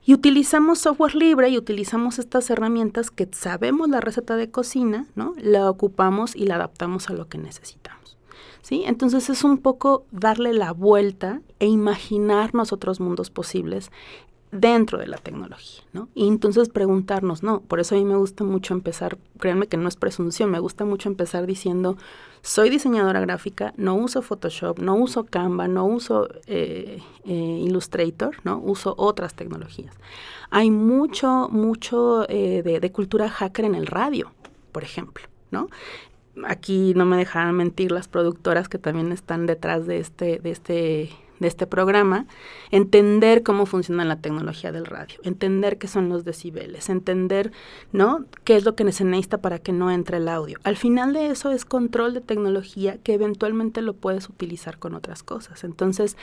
Y utilizamos software libre y utilizamos estas herramientas que sabemos la receta de cocina, ¿no? La ocupamos y la adaptamos a lo que necesitamos, ¿sí? Entonces es un poco darle la vuelta e imaginarnos otros mundos posibles dentro de la tecnología, ¿no? Y entonces preguntarnos, ¿no? Por eso a mí me gusta mucho empezar, créanme que no es presunción, me gusta mucho empezar diciendo, soy diseñadora gráfica, no uso Photoshop, no uso Canva, no uso Illustrator, ¿no? Uso otras tecnologías. Hay mucho de cultura hacker en el radio, por ejemplo, ¿no? Aquí no me dejarán mentir las productoras que también están detrás de este programa, entender cómo funciona la tecnología del radio, entender qué son los decibeles, entender, ¿no?, qué es lo que se necesita para que no entre el audio. Al final de eso es control de tecnología que eventualmente lo puedes utilizar con otras cosas. Entonces,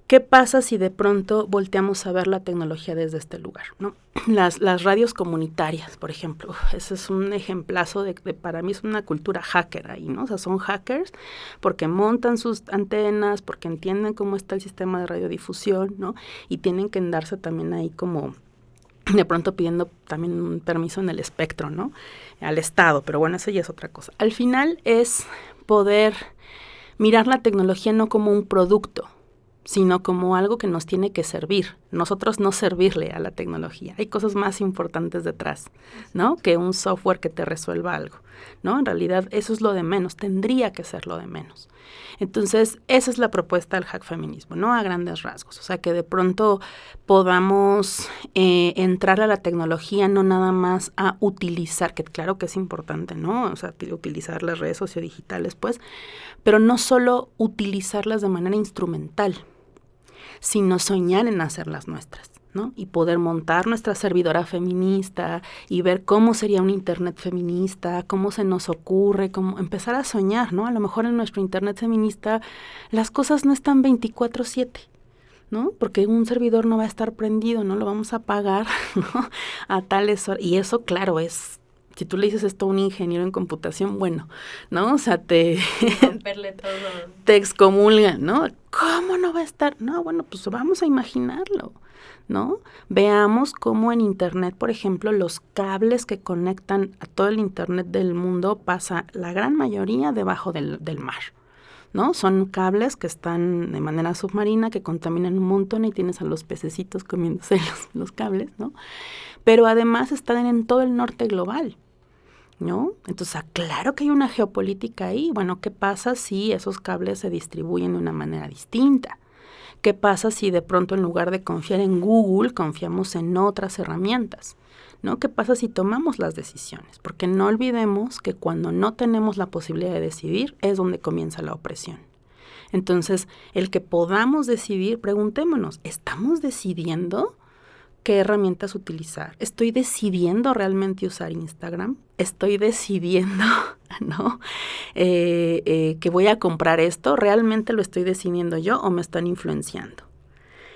¿qué pasa si de pronto volteamos a ver la tecnología desde este lugar, ¿no? Las radios comunitarias, por ejemplo, ese es un ejemplazo para mí es una cultura hacker ahí, ¿no? O sea, son hackers porque montan sus antenas, porque entienden cómo está el sistema de radiodifusión, ¿no? Y tienen que andarse también ahí como de pronto pidiendo también un permiso en el espectro, ¿no? Al Estado, pero bueno, eso ya es otra cosa. Al final es poder mirar la tecnología no como un producto, sino como algo que nos tiene que servir. Nosotros no servirle a la tecnología. Hay cosas más importantes detrás, ¿no? Que un software que te resuelva algo, ¿no? En realidad eso es lo de menos, tendría que ser lo de menos. Entonces, esa es la propuesta del hack feminismo, ¿no? A grandes rasgos. O sea, que de pronto podamos entrar a la tecnología no nada más a utilizar, que claro que es importante, ¿no? O sea, utilizar las redes sociodigitales, pues, pero no solo utilizarlas de manera instrumental, sino soñar en hacerlas nuestras, ¿no? Y poder montar nuestra servidora feminista y ver cómo sería un internet feminista, cómo se nos ocurre, cómo empezar a soñar, ¿no? A lo mejor en nuestro internet feminista las cosas no están 24/7, ¿no? Porque un servidor no va a estar prendido, no lo vamos a apagar, ¿no? A tales horas. Y eso, claro, es... Si tú le dices esto a un ingeniero en computación, bueno, ¿no? O sea, romperle todo. Te excomulgan, ¿no? ¿Cómo no va a estar? No, bueno, pues vamos a imaginarlo, ¿no? Veamos cómo en Internet, por ejemplo, los cables que conectan a todo el Internet del mundo pasa la gran mayoría debajo del mar, ¿no? Son cables que están de manera submarina, que contaminan un montón y tienes a los pececitos comiéndose los cables, ¿no? Pero además están en todo el norte global, ¿no? Entonces, claro que hay una geopolítica ahí. Bueno, ¿qué pasa si esos cables se distribuyen de una manera distinta? ¿Qué pasa si de pronto en lugar de confiar en Google, confiamos en otras herramientas? ¿No? ¿Qué pasa si tomamos las decisiones? Porque no olvidemos que cuando no tenemos la posibilidad de decidir es donde comienza la opresión. Entonces, el que podamos decidir, preguntémonos, ¿estamos decidiendo qué herramientas utilizar? ¿Estoy decidiendo realmente usar Instagram? ¿Estoy decidiendo, ¿no? Que voy a comprar esto? ¿Realmente lo estoy decidiendo yo o me están influenciando?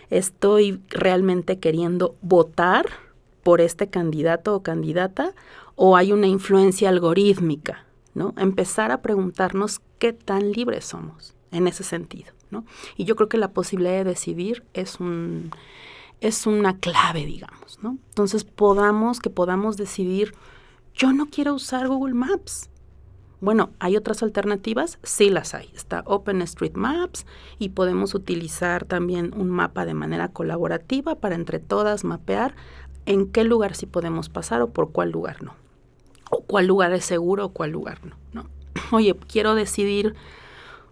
¿Estoy realmente queriendo votar por este candidato o candidata? ¿O hay una influencia algorítmica, ¿no? Empezar a preguntarnos qué tan libres somos en ese sentido, ¿no? Y yo creo que la posibilidad de decidir es una clave, digamos, ¿no? Entonces, que podamos decidir, yo no quiero usar Google Maps. Bueno, ¿hay otras alternativas? Sí las hay. Está OpenStreetMaps y podemos utilizar también un mapa de manera colaborativa para entre todas mapear en qué lugar sí podemos pasar o por cuál lugar no. O cuál lugar es seguro o cuál lugar no, ¿no? Oye, quiero decidir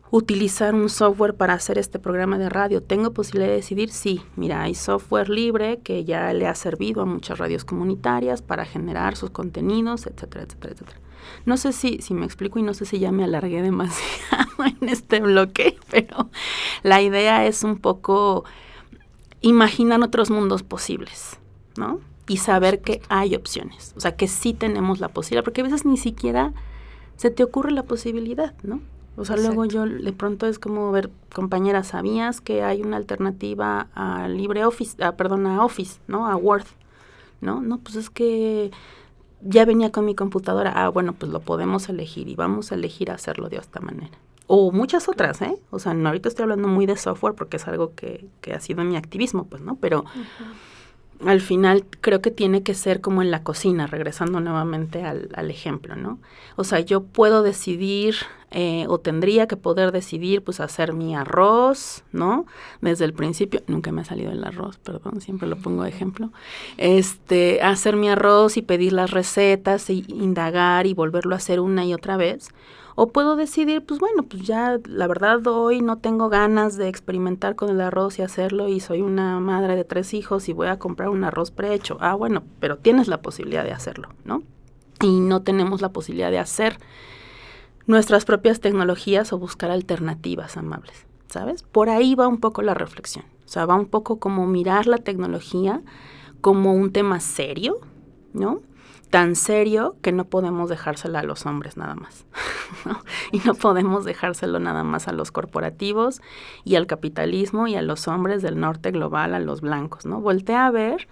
utilizar un software para hacer este programa de radio. ¿Tengo posibilidad de decidir? Sí. Mira, hay software libre que ya le ha servido a muchas radios comunitarias para generar sus contenidos, etcétera, etcétera, etcétera. No sé si me explico y no sé si ya me alargué demasiado en este bloque, pero la idea es un poco imaginar otros mundos posibles, ¿no? Y saber que hay opciones, o sea, que sí tenemos la posibilidad, porque a veces ni siquiera se te ocurre la posibilidad, ¿no? O sea, exacto. Luego yo de pronto es como, ver, compañera, ¿sabías que hay una alternativa a LibreOffice, a Office, ¿no? A Word, ¿no? No, pues es que ya venía con mi computadora. Ah, bueno, pues lo podemos elegir y vamos a elegir hacerlo de esta manera. O muchas otras, ¿eh? O sea, no, ahorita estoy hablando muy de software porque es algo que ha sido mi activismo, pues, ¿no? Pero al final creo que tiene que ser como en la cocina, regresando nuevamente al ejemplo, ¿no? O sea, yo puedo decidir o tendría que poder decidir, pues, hacer mi arroz, ¿no? Desde el principio, nunca me ha salido el arroz, perdón, siempre lo pongo de ejemplo. Hacer mi arroz y pedir las recetas, e indagar y volverlo a hacer una y otra vez. O puedo decidir, pues bueno, pues ya la verdad hoy no tengo ganas de experimentar con el arroz y hacerlo y soy una madre de 3 hijos y voy a comprar un arroz prehecho. Ah, bueno, pero tienes la posibilidad de hacerlo, ¿no? Y no tenemos la posibilidad de hacer nuestras propias tecnologías o buscar alternativas amables, ¿sabes? Por ahí va un poco la reflexión. O sea, va un poco como mirar la tecnología como un tema serio, ¿no? Tan serio que no podemos dejársela a los hombres nada más, ¿no? Y no podemos dejárselo nada más a los corporativos y al capitalismo y a los hombres del norte global, a los blancos, ¿no? Voltea a ver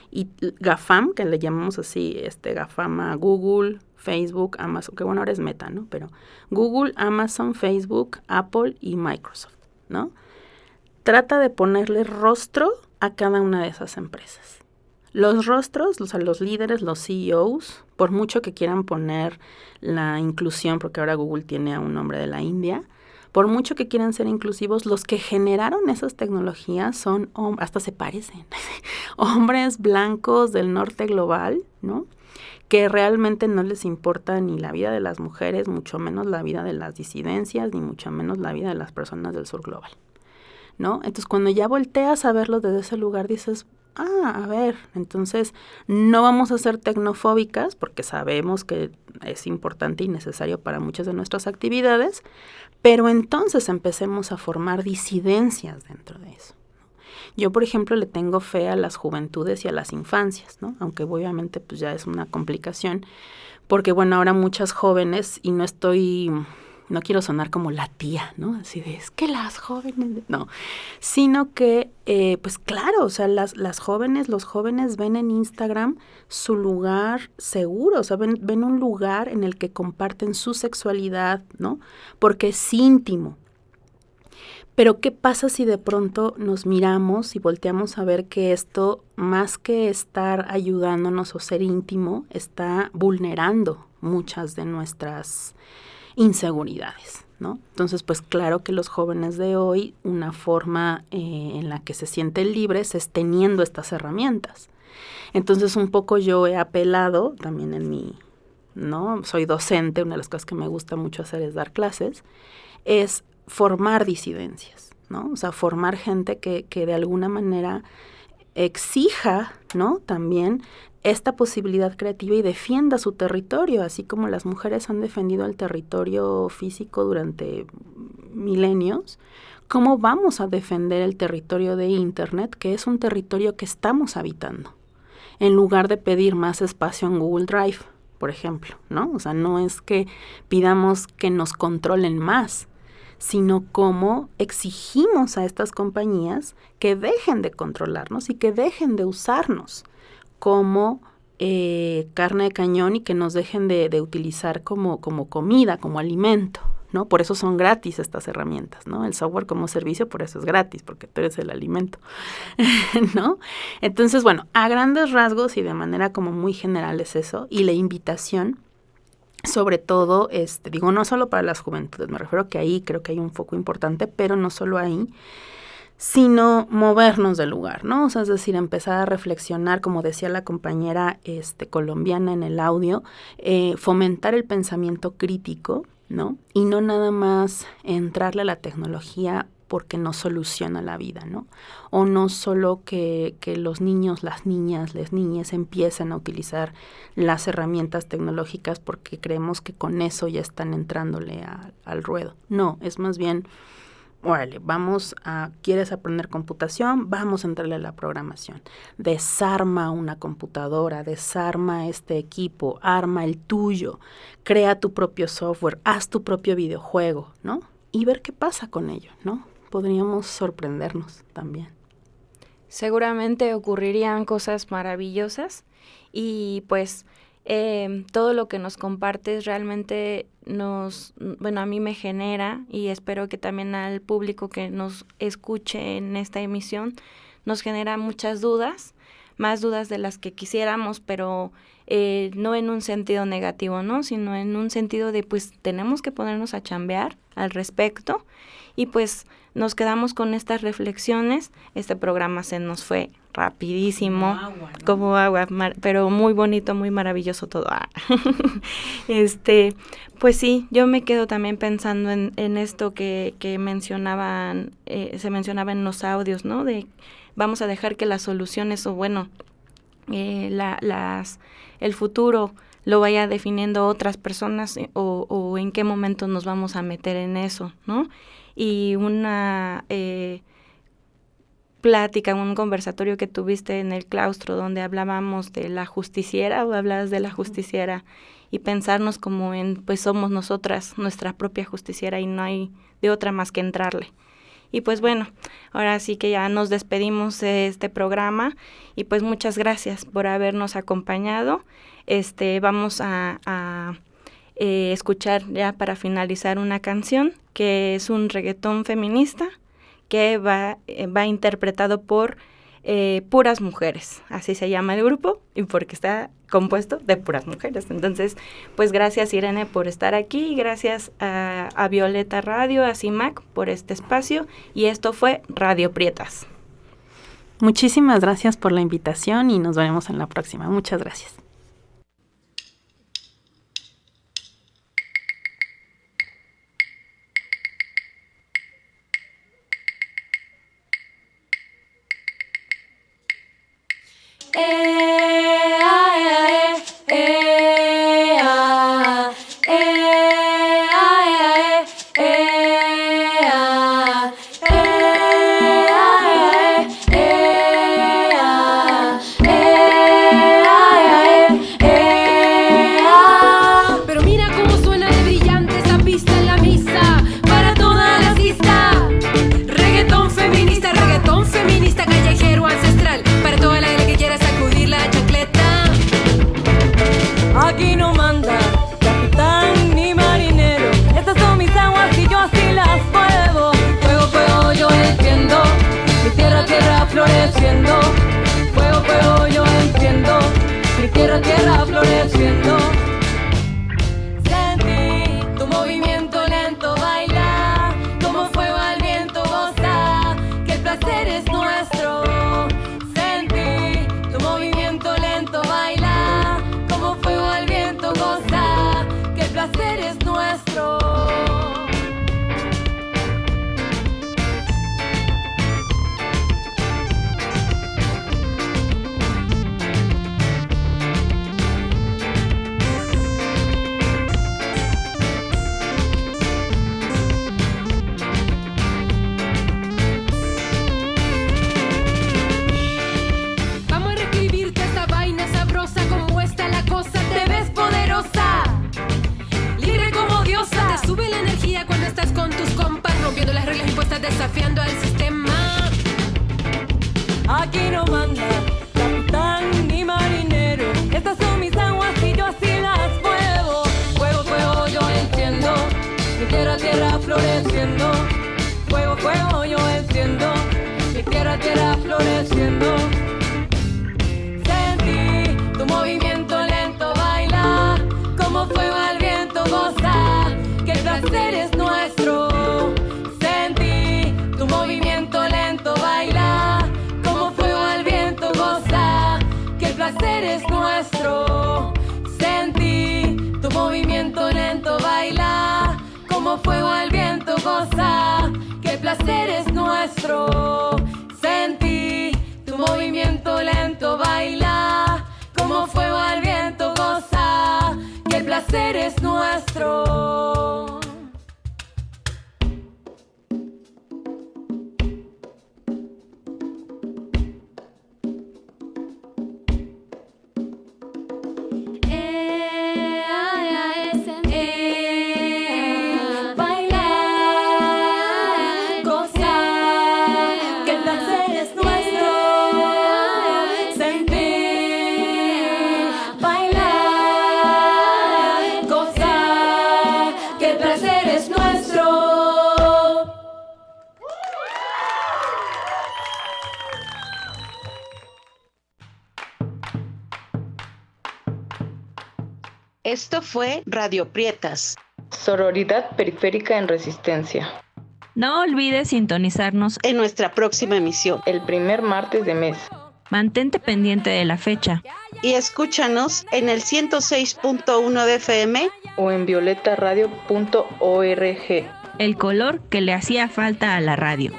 y GAFAM, que le llamamos así, GAFAM a Google, Facebook, Amazon, que bueno, ahora es Meta, ¿no? Pero Google, Amazon, Facebook, Apple y Microsoft, ¿no? Trata de ponerle rostro a cada una de esas empresas. Los rostros, o sea, los líderes, los CEOs, por mucho que quieran poner la inclusión, porque ahora Google tiene a un hombre de la India, Por mucho que quieran ser inclusivos, los que generaron esas tecnologías son, hasta se parecen, hombres blancos del norte global, ¿no? Que realmente no les importa ni la vida de las mujeres, mucho menos la vida de las disidencias, ni mucho menos la vida de las personas del sur global, ¿no? Entonces, cuando ya volteas a verlo desde ese lugar, dices, a ver, entonces no vamos a ser tecnofóbicas, porque sabemos que es importante y necesario para muchas de nuestras actividades, pero entonces empecemos a formar disidencias dentro de eso. Yo, por ejemplo, le tengo fe a las juventudes y a las infancias, ¿no? Aunque obviamente pues ya es una complicación, porque bueno, ahora muchas jóvenes, y no quiero sonar como la tía, ¿no? Así de, es que las jóvenes, no, sino que, pues claro, o sea, las jóvenes, los jóvenes ven en Instagram su lugar seguro, o sea, ven un lugar en el que comparten su sexualidad, ¿no? Porque es íntimo. Pero ¿qué pasa si de pronto nos miramos y volteamos a ver que esto, más que estar ayudándonos o ser íntimo, está vulnerando muchas de nuestras inseguridades, ¿no? Entonces, pues claro que los jóvenes de hoy, una forma en la que se sienten libres es teniendo estas herramientas. Entonces, un poco yo he apelado también en mi, ¿no? Soy docente, una de las cosas que me gusta mucho hacer es dar clases, es formar disidencias, ¿no? O sea, formar gente que de alguna manera exija, ¿no? También esta posibilidad creativa y defienda su territorio, así como las mujeres han defendido el territorio físico durante milenios. ¿Cómo vamos a defender el territorio de Internet, que es un territorio que estamos habitando, en lugar de pedir más espacio en Google Drive, por ejemplo, ¿no? O sea, no es que pidamos que nos controlen más, sino cómo exigimos a estas compañías que dejen de controlarnos y que dejen de usarnos como carne de cañón y que nos dejen de utilizar como comida, como alimento, ¿no? Por eso son gratis estas herramientas, ¿no? El software como servicio, por eso es gratis, porque tú eres el alimento, ¿no? Entonces, bueno, a grandes rasgos y de manera como muy general es eso, y la invitación, sobre todo, digo, no solo para las juventudes, me refiero que ahí creo que hay un foco importante, pero no solo ahí, sino movernos del lugar, ¿no? O sea, es decir, empezar a reflexionar, como decía la compañera colombiana en el audio, fomentar el pensamiento crítico, ¿no? Y no nada más entrarle a la tecnología porque nos soluciona la vida, ¿no? O no solo que los niños, las niñas, las niñas empiecen a utilizar las herramientas tecnológicas porque creemos que con eso ya están entrándole al ruedo. No, es más bien, órale, ¿quieres aprender computación? Vamos a entrarle a la programación. Desarma una computadora, desarma este equipo, arma el tuyo, crea tu propio software, haz tu propio videojuego, ¿no? Y ver qué pasa con ello, ¿no? Podríamos sorprendernos también. Seguramente ocurrirían cosas maravillosas y pues todo lo que nos compartes realmente a mí me genera, y espero que también al público que nos escuche en esta emisión, nos genera muchas dudas, más dudas de las que quisiéramos, pero no en un sentido negativo, ¿no? Sino en un sentido de pues tenemos que ponernos a chambear al respecto y pues nos quedamos con estas reflexiones. Este programa se nos fue rapidísimo, como agua, pero muy bonito, muy maravilloso todo. Pues sí, yo me quedo también pensando en esto que mencionaban, se mencionaba en los audios, ¿no? De vamos a dejar que las soluciones o bueno, el futuro lo vaya definiendo otras personas o en qué momento nos vamos a meter en eso, ¿no? Y una plática, un conversatorio que tuviste en el claustro donde hablábamos de la justiciera o hablabas de la justiciera y pensarnos como pues somos nosotras nuestra propia justiciera y no hay de otra más que entrarle. Y pues bueno, ahora sí que ya nos despedimos de este programa y pues muchas gracias por habernos acompañado. Vamos a escuchar ya para finalizar una canción que es un reggaetón feminista que va interpretado por Puras Mujeres, así se llama el grupo, y porque está compuesto de puras mujeres. Entonces, pues gracias Irene por estar aquí, gracias a Violeta Radio, a CIMAC por este espacio, y esto fue Radio Prietas. Muchísimas gracias por la invitación y nos veremos en la próxima. Muchas gracias. Pero mira cómo suena de brillante esa pista en la misa para toda la lista. Reggaetón feminista, callejero ancestral para toda la que quiera sacudir la chancleta. Aquí no manda capitán ni marinero. Estas son mis aguas y yo así las muevo. Fuego, fuego, yo enciendo. Mi tierra, tierra floreciendo. Fuego, fuego, yo enciendo. Mi tierra, tierra floreciendo. Sentí tu movimiento lento, baila como fuego al viento, goza que el placer es nuestro. Sentí tu movimiento lento, baila como fuego al viento, goza que el placer es nuestro. Vamos a reescribirte esta vaina sabrosa, como está la cosa, te ves poderosa, libre como diosa. Te sube la energía cuando estás con tus compas, rompiendo las reglas impuestas, desafiando al sistema. Aquí no manda capitán ni marinero. Estas son mis aguas y yo así las muevo. Fuego, fuego, yo enciendo. Mi tierra, tierra floreciendo. Fuego, fuego, yo enciendo. Mi tierra, tierra floreciendo. Sentí tu movimiento lento, baila como fuego al viento, goza que el placer es nuestro. Sentí tu movimiento lento, baila como fuego al viento, goza que el placer es nuestro. Sentí tu movimiento lento, baila como fuego al viento, goza que el placer es nuestro. Sentí tu movimiento lento, baila como fuego al viento, goza que el placer es nuestro. Esto fue Radio Prietas. Sororidad periférica en resistencia. No olvides sintonizarnos En nuestra próxima emisión. El primer martes de mes. Mantente pendiente de la fecha. Y escúchanos en el 106.1 de FM O en violetaradio.org. El color que le hacía falta a la radio.